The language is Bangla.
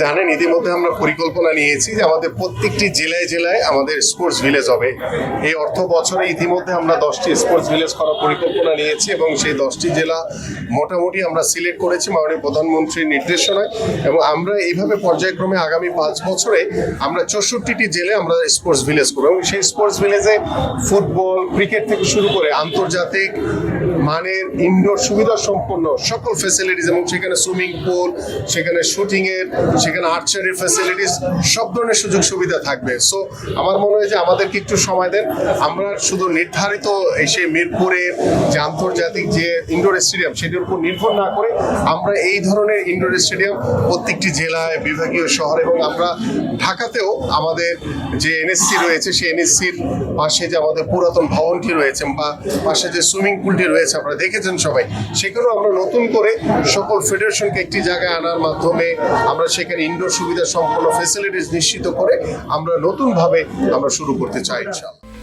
জানেন ইতিমধ্যে আমরা পরিকল্পনা নিয়েছি যে আমাদের প্রত্যেকটি জেলায় জেলায় আমাদের স্পোর্টস ভিলেজ হবে। এই অর্থ বছরে ইতিমধ্যে আমরা 10টি স্পোর্টস ভিলেজ করার পরিকল্পনা নিয়েছি এবং সেই 10টি জেলা মোটামুটি আমরা সিলেক্ট করেছি মাননীয় প্রধানমন্ত্রীর নির্দেশনায়, এবং আমরা এইভাবে পর্যায়ক্রমে আগামী 5 বছরে আমরা 64টি জেলায় আমরা স্পোর্টস ভিলেজ করবো এবং সেই স্পোর্টস ভিলেজে ফুটবল, ক্রিকেট থেকে শুরু করে আন্তর্জাতিক মানের ইনডোর সুবিধা সম্পন্ন সকল ফ্যাসিলিটিস, এবং সেখানে সুইমিং পুল, সেখানে শুটিংয়ের, সেখানে আর্চারির ফ্যাসিলিটিস, সব ধরনের সুযোগ সুবিধা থাকবে। সো আমার মনে হয় যে আমাদেরকে একটু সময় দেন, আমরা শুধু নির্ধারিত সেই মিরপুরের যে আন্তর্জাতিক যে ইনডোর স্টেডিয়াম সেটির উপর নির্ভর না করে আমরা এই ধরনের ইনডোর স্টেডিয়াম প্রত্যেকটি জেলায়, বিভাগীয় শহরে, এবং আমরা ঢাকাতেও আমাদের যে এনএসসি রয়েছে সেই এনএসসির পাশে যে আমাদের পুরাতন ভবনটি রয়েছে বা পাশে যে সুইমিং পুলটি রয়েছে আপনারা দেখেছেন সবাই, সেখানেও আমরা নতুন করে সকল ফেডারেশনকে একটি জায়গায় আনার মাধ্যমে আমরা সেখানে ইনডোর সুবিধা সম্পন্ন ফ্যাসিলিটিস নিশ্চিত করে আমরা নতুনভাবে আমরা শুরু করতে চাই ইনশাআল্লাহ।